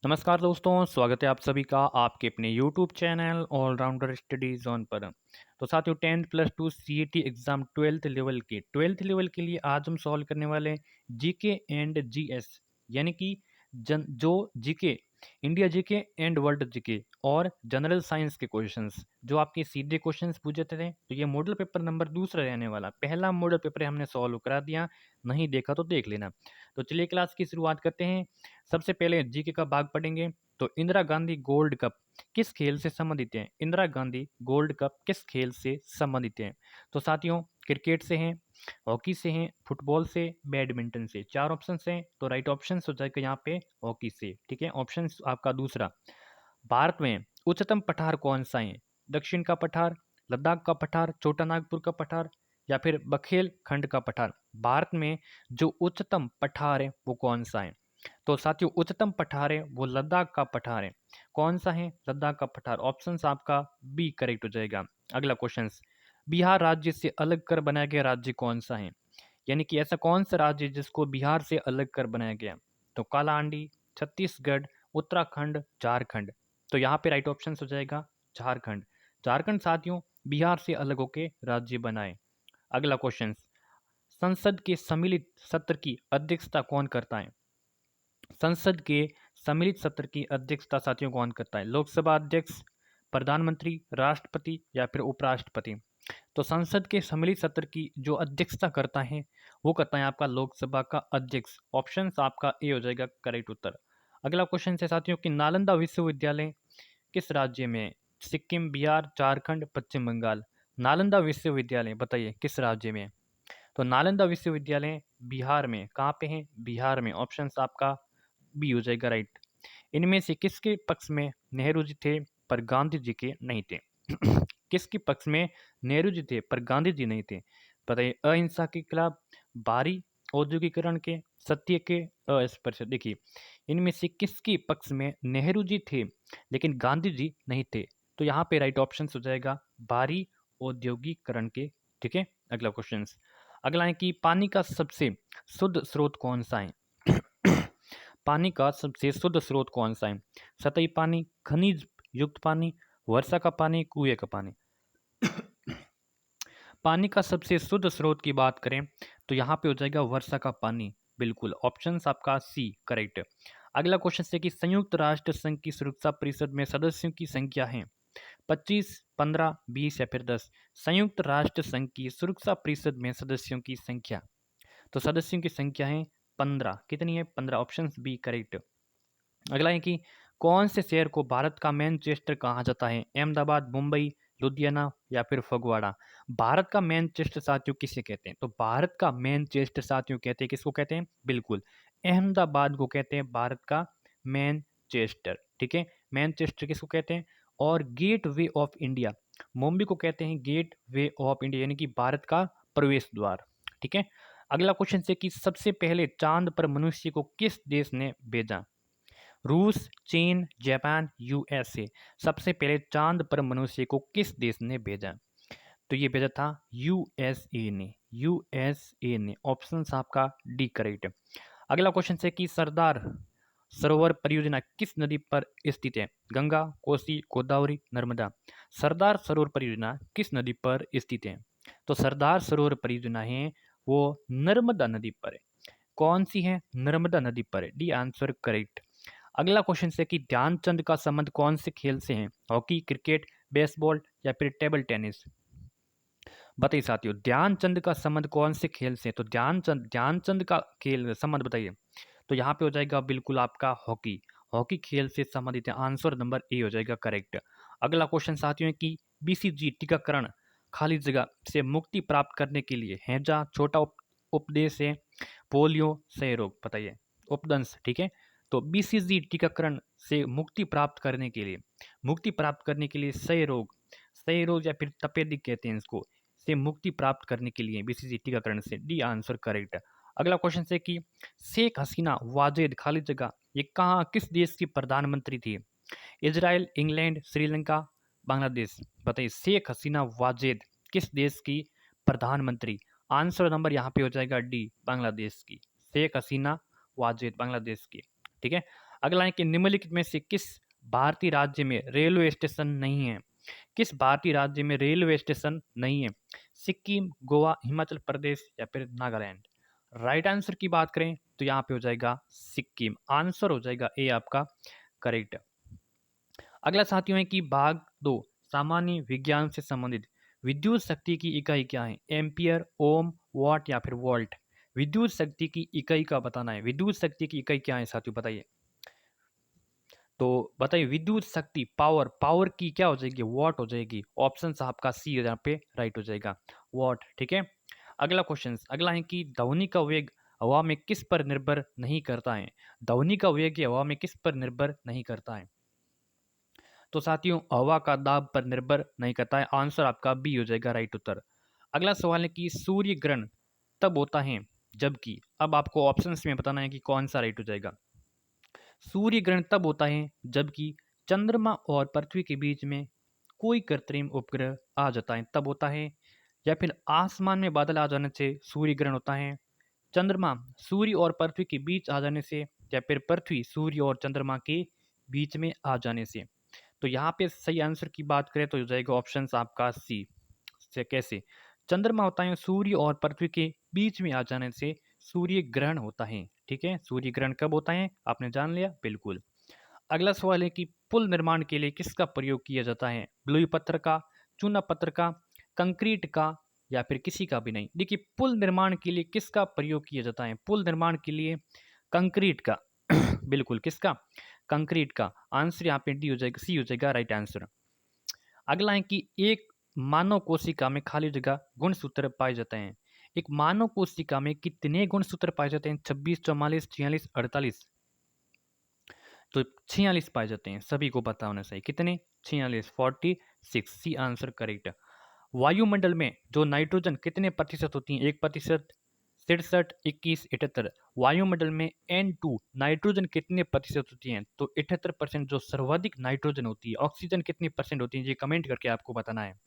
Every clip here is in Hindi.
नमस्कार दोस्तों, स्वागत है आप सभी का आपके अपने YouTube channel Allrounder Study Zone पर। तो साथियों 10+2 सीईटी एग्जाम 12th लेवल के लिए आज हम सॉल्व करने वाले हैं जीके एंड जीएस, यानी कि जो GK, India GK and world GK और जनरल साइंस के क्वेश्चंस जो आपके सीधे क्वेश्चंस पूछे थे। तो ये मॉडल पेपर नंबर दूसरा रहने वाला, पहला मॉडल पेपर हमने सॉल्व करा दिया, नहीं देखा तो देख लेना। तो चलिए क्लास की शुरुआत करते हैं। सबसे पहले जीके का भाग पढ़ेंगे। तो इंदिरा गांधी गोल्ड कप किस खेल से संबंधित है? इंदिरा गांधी गोल्ड कप किस खेल से संबंधित है? तो साथियों क्रिकेट से हैं, हॉकी से हैं, फुटबॉल से, बैडमिंटन से। चार ऑप्शन हैं, तो राइट ऑप्शन हो जाएगा यहाँ पे हॉकी से। ठीक है, ऑप्शन आपका दूसरा। भारत में उच्चतम पठार कौन सा है? दक्षिण का पठार, लद्दाख का पठार, छोटा नागपुर का पठार या फिर बखेल खंड का पठार। भारत में जो उच्चतम पठार है वो कौन सा है? तो साथियों उच्चतम पठार है वो लद्दाख का पठार है। कौन सा है? लद्दाख का पठार। ऑप्शन आपका बी करेक्ट हो जाएगा। अगला क्वेश्चन, बिहार राज्य से अलग कर बनाया गया राज्य कौन सा है? यानी कि ऐसा कौन सा राज्य है जिसको बिहार से अलग कर बनाया गया? तो काला आंडी, छत्तीसगढ़, उत्तराखंड, झारखंड। तो यहाँ पे राइट ऑप्शन हो जाएगा झारखंड। झारखंड साथियों बिहार से अलग होके राज्य बनाए। अगला क्वेश्चन, संसद के सम्मिलित सत्र की अध्यक्षता कौन करता है? संसद के सम्मिलित सत्र की अध्यक्षता साथियों कौन करता है? लोकसभा अध्यक्ष, प्रधानमंत्री, राष्ट्रपति या फिर उपराष्ट्रपति। तो संसद के सम्मिलित सत्र की जो अध्यक्षता करता है वो करता है आपका लोकसभा का अध्यक्ष। ऑप्शन आपका ए हो जाएगा करेक्ट उत्तर। अगला क्वेश्चन है साथियों कि नालंदा विश्वविद्यालय किस राज्य में है? सिक्किम, बिहार, झारखंड, पश्चिम बंगाल। नालंदा विश्वविद्यालय बताइए किस राज्य में है? तो नालंदा विश्वविद्यालय बिहार में। कहाँ पे है? बिहार में। ऑप्शन आपका बी हो जाएगा राइट। इनमें से किसके पक्ष में नेहरू जी थे पर गांधी जी के नहीं थे? किसके पक्ष में नेहरू जी थे पर गांधी जी नहीं थे? बताइए, अहिंसा के खिलाफ, भारी औद्योगिकरण के, सत्य के, अस्पृश्य। देखिए इनमें से किसके पक्ष में नेहरू जी थे लेकिन गांधी जी नहीं थे? तो यहाँ पे राइट ऑप्शन हो जाएगा भारी औद्योगिकरण के। ठीक है, अगला क्वेश्चन। अगला है कि पानी का सबसे शुद्ध स्रोत कौन सा है? पानी का सबसे शुद्ध स्रोत कौन सा है? सतही पानी, खनिज युक्त पानी, वर्षा का पानी, कुएं का पानी। पानी का सबसे शुद्ध स्रोत की बात करें तो यहाँ पे हो जाएगा वर्षा का पानी। बिल्कुल, ऑप्शन आपका सी करेक्ट। अगला क्वेश्चन है कि संयुक्त राष्ट्र संघ की सुरक्षा परिषद में सदस्यों की संख्या है 25, 15, 20 या फिर 10। संयुक्त राष्ट्र संघ की सुरक्षा परिषद में सदस्यों की संख्या, तो सदस्यों की संख्या है 15। कितनी है? 15। Option B correct. अगला है कि कौन से शहर को भारत का मैनचेस्टर कहा जाता है? अहमदाबाद, मुंबई, लुधियाना या फिर फगवाड़ा। भारत का मैनचेस्टर साथियों किसे कहते हैं? तो भारत का मैनचेस्टर साथियों कहते हैं, किसको कहते हैं? बिल्कुल अहमदाबाद को कहते हैं भारत का मैनचेस्टर। ठीक है, मैनचेस्टर किसको कहते हैं? और Gateway of India, Mumbai को कहते हैं गेट वे ऑफ इंडिया, यानी कि भारत का प्रवेश द्वार। ठीक है, अगला क्वेश्चन है कि सबसे पहले चांद पर मनुष्य को किस देश ने भेजा? रूस, चीन, जापान, यूएसए। सबसे पहले चांद पर मनुष्य को किस देश ने भेजा? तो ये भेजा था यूएसए ने। यूएसए ने। ऑप्शन आपका डी करेक्ट। अगला क्वेश्चन है कि सरदार सरोवर परियोजना किस नदी पर स्थित है? गंगा, कोसी, गोदावरी, नर्मदा। सरदार सरोवर परियोजना किस नदी पर स्थित है? तो सरदार सरोवर परियोजना है वो नर्मदा नदी पर है। कौन सी है? नर्मदा नदी पर है। D answer correct. अगला क्वेश्चन है कि ध्यानचंद का संबंध कौन से खेल से है? हॉकी, क्रिकेट, बेसबॉल या फिर टेबल टेनिस। बताइए साथियों, ध्यानचंद का संबंध कौन से खेल से है? तो ध्यानचंद का खेल संबंध बताइए। तो यहाँ पे हो जाएगा बिल्कुल आपका हॉकी। हॉकी खेल से संबंधित है। आंसर नंबर ए हो जाएगा करेक्ट। अगला क्वेश्चन साथियों है कि बीसीजी टीकाकरण खाली जगह से मुक्ति प्राप्त करने के लिए हैजा, छोटा उपदेश है, पोलियो, क्षय रोग। बताइए उपदंश। ठीक है, तो बीसीजी टीकाकरण से मुक्ति प्राप्त करने के लिए क्षय रोग या फिर तपेदिक कहते हैं इसको, से मुक्ति प्राप्त करने के लिए बीसीजी टीकाकरण से। D answer correct. अगला क्वेश्चन है कि शेख हसीना वाजेद खाली जगह ये कहाँ किस देश की प्रधानमंत्री थी? Israel, England, Sri Lanka, Bangladesh. बताइए शेख हसीना वाजेद किस देश की प्रधानमंत्री? आंसर नंबर यहाँ पे हो जाएगा डी, बांग्लादेश की। शेख हसीना वाजेद बांग्लादेश की। ठीक है। अगला है कि निम्नलिखित में से किस भारतीय राज्य में रेलवे स्टेशन नहीं है? किस भारतीय राज्य में रेलवे स्टेशन नहीं है? सिक्किम, गोवा, हिमाचल प्रदेश या फिर नागालैंड? राइट आंसर की बात करें तो यहाँ पे हो जाएगा सिक्किम। आंसर हो जाएगा ए आपका करेक्ट। अगला साथियों है कि भाग 2 सामान्य विज्ञान से संबंधित विद्युत शक्ति की इकाई क्या है? एम्पियर, ओम, वॉट या फिर वोल्ट? विद्युत शक्ति की इकाई का बताना है। विद्युत शक्ति की इकाई क्या है साथियों, बताइए। तो बताइए विद्युत शक्ति, पावर, पावर की क्या हो जाएगी? वॉट हो जाएगी। ऑप्शन आपका सी यहाँ पे राइट हो जाएगा, वॉट। ठीक है। अगला क्वेश्चन, अगला है कि ध्वनि का वेग हवा में किस पर निर्भर नहीं करता है? ध्वनि का वेग हवा में किस पर निर्भर नहीं करता है? तो साथियों हवा का दाब पर निर्भर नहीं करता है। आंसर आपका बी हो जाएगा राइट उत्तर। अगला सवाल है कि सूर्य ग्रहण तब होता है जबकि, अब आपको ऑप्शंस में बताना है कि कौन सा राइट हो जाएगा। सूर्य ग्रहण तब होता है जबकि चंद्रमा और पृथ्वी के बीच में कोई कृत्रिम उपग्रह आ जाता है, तब होता है। या फिर आसमान में बादल आ जाने से सूर्य ग्रहण होता है। चंद्रमा सूर्य और पृथ्वी के बीच आ जाने से, या फिर पृथ्वी सूर्य और चंद्रमा के बीच में आ जाने से। तो यहाँ पे सही आंसर की बात करें तो हो जाएगा ऑप्शन आपका सी। से कैसे? चंद्रमा होता है सूर्य और पृथ्वी के बीच में आ जाने से सूर्य ग्रहण होता है। ठीक है, सूर्य ग्रहण कब होता है आपने जान लिया, बिल्कुल। अगला सवाल है कि पुल निर्माण के लिए किसका प्रयोग किया जाता है? ब्लू पत्थर का, चूना पत्थर का, कंक्रीट का या फिर किसी का भी नहीं? देखिए पुल निर्माण के लिए किसका प्रयोग किया जाता है? पुल निर्माण के लिए कंक्रीट का। बिल्कुल, किसका? कंक्रीट का। आंसर यहाँ पे डी हो जाएगा, सी हो जाएगा राइट आंसर। अगला है कि एक मानव कोशिका में खाली जगह गुणसूत्र पाए जाते हैं। एक मानव कोशिका में कितने गुणसूत्र पाए जाते हैं? 26, 44, 46, 48? तो 46 पाए जाते हैं, सभी को पता होना चाहिए। कितने? 46, 46। C answer correct. वायुमंडल में जो नाइट्रोजन कितने प्रतिशत होती है? 1%, 67, 21, 78? वायुमंडल में N2 नाइट्रोजन कितने प्रतिशत होती है? तो 78% जो सर्वाधिक नाइट्रोजन होती है। ऑक्सीजन कितनी परसेंट होती है? ये कमेंट करके आपको बताना है।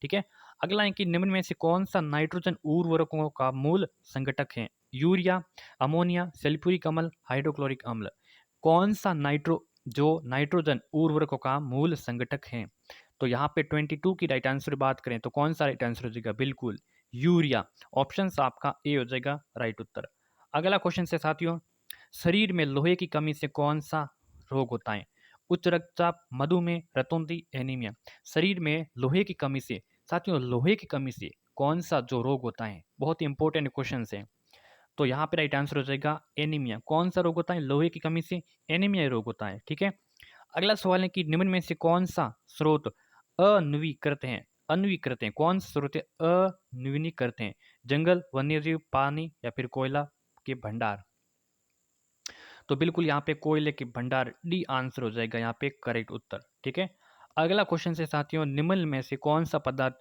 ठीक है। अगला है कि निम्न में से कौन सा नाइट्रोजन उर्वरकों का मूल संगठक है? यूरिया, अमोनिया, सल्फ्यूरिक अम्ल, हाइड्रोक्लोरिक अम्ल? कौन सा जो नाइट्रोजन उर्वरकों का मूल संगठक है? तो यहाँ पे 22 की राइट आंसर बात करें तो कौन सा राइट आंसर हो जाएगा? बिल्कुल यूरिया। ऑप्शन आपका ए हो जाएगा राइट उत्तर। अगला क्वेश्चन से साथियों, शरीर में लोहे की कमी से कौन सा रोग होता है? उच्च रक्तचाप, मधुमेह, रतौंधी, एनीमिया? शरीर में लोहे की कमी से, साथियों लोहे की कमी से कौन सा जो रोग होता है? बहुत ही इंपॉर्टेंट क्वेश्चन है। तो यहाँ पे राइट आंसर हो जाएगा एनीमिया। कौन सा रोग होता है? लोहे की कमी से एनीमिया रोग होता है। ठीक है। अगला सवाल है कि निम्न में से कौन सा स्रोत अनवीकृत है? अनवीकृत है, कौन सा स्रोत अनवीनीकृत है? जंगल, वन्यजीव, पानी या फिर कोयला के भंडार? तो बिल्कुल यहाँ पे कोयले के भंडार, डी आंसर हो जाएगा यहाँ पे करेक्ट उत्तर। ठीक है। अगला क्वेश्चन से साथियों, निम्न में से कौन सा पदार्थ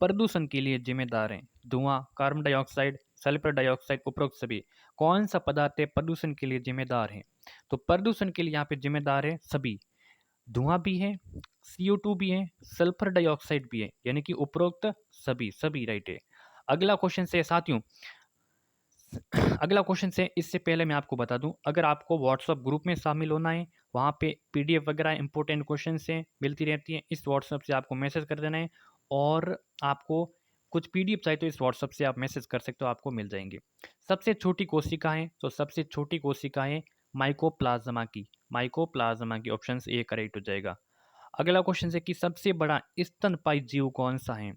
प्रदूषण के लिए जिम्मेदार है? धुआं, कार्बन डाइऑक्साइड, सल्फर डाइऑक्साइड, उपरोक्त सभी? कौन सा पदार्थ है प्रदूषण के लिए जिम्मेदार है? तो प्रदूषण के लिए यहाँ पे जिम्मेदार है सभी। धुआं भी है, CO2 भी है, सल्फर डाइऑक्साइड भी है, यानी कि उपरोक्त सभी, सभी राइट है। अगला क्वेश्चन से साथियों, अगला क्वेश्चन से इससे पहले मैं आपको बता दूं, अगर आपको व्हाट्सएप ग्रुप में शामिल होना है, वहाँ पे PDF वगैरह इंपॉर्टेंट क्वेश्चन से मिलती रहती है। इस व्हाट्सएप से आपको मैसेज कर देना है, और आपको कुछ PDF चाहिए तो इस व्हाट्सएप से आप मैसेज कर सकते हो, आपको मिल जाएंगे। सबसे छोटी कोशिका है, तो सबसे छोटी कोशिका है माइकोप्लाज्मा की। माइकोप्लाज्मा की ऑप्शन ए करेक्ट हो जाएगा। अगला क्वेश्चन है कि सबसे बड़ा स्तनपायी जीव कौन सा है?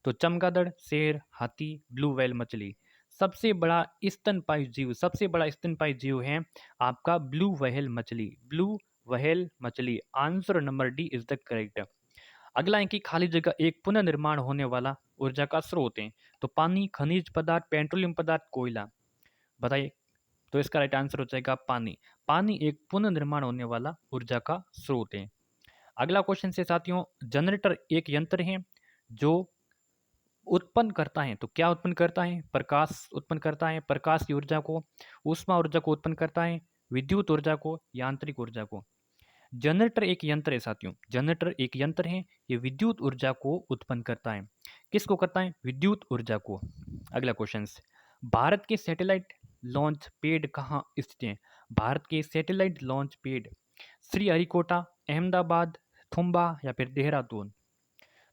तो चमगादड़, शेर, हाथी, ब्लू व्हेल मछली? सबसे बड़ा स्तनपायी जीव, सबसे बड़ा स्तनपायी जीव है आपका ब्लू व्हेल मछली। ब्लू व्हेल मछली। Answer number D is the correct. अगला है कि खाली जगह एक पुनर्निर्माण होने वाला ऊर्जा का स्रोत है। तो पानी, खनिज पदार्थ, पेट्रोलियम पदार्थ, कोयला? बताइए। तो इसका राइट आंसर हो जाएगा पानी। पानी एक पुनर्निर्माण होने वाला ऊर्जा का स्रोत है। अगला क्वेश्चन से साथियों, जनरेटर एक यंत्र है जो उत्पन्न करता है, तो क्या उत्पन्न करता है? प्रकाश उत्पन्न करता है, प्रकाश की ऊर्जा को, ऊष्मा ऊर्जा को उत्पन्न करता है, विद्युत ऊर्जा को, यांत्रिक ऊर्जा को? जनरेटर एक यंत्र है साथियों, जनरेटर एक यंत्र है, ये विद्युत ऊर्जा को उत्पन्न करता है। किसको करता है? विद्युत ऊर्जा को। अगला क्वेश्चन, भारत के सैटेलाइट लॉन्च पैड कहाँ स्थित हैं? भारत के satellite launch pad Sriharikota, Ahmedabad, Thumba या फिर देहरादून।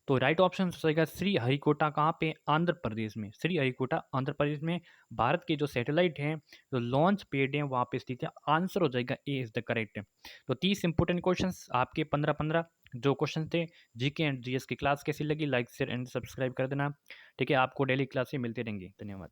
तो राइट ऑप्शन हो जाएगा श्रीहरिकोटा। कहाँ पे? आंध्र प्रदेश में। श्रीहरिकोटा आंध्र प्रदेश में भारत के जो सैटेलाइट हैं, जो लॉन्च पैड हैं, वहाँ पे स्थित है। आंसर हो जाएगा ए इज द करेक्ट। तो 30 इंपोर्टेंट क्वेश्चंस आपके 15-15 जो क्वेश्चन थे जीके एंड जीएस की क्लास कैसी लगी, लाइक शेयर एंड सब्सक्राइब कर देना। ठीक है, आपको डेली क्लास में मिलते रहेंगे। धन्यवाद।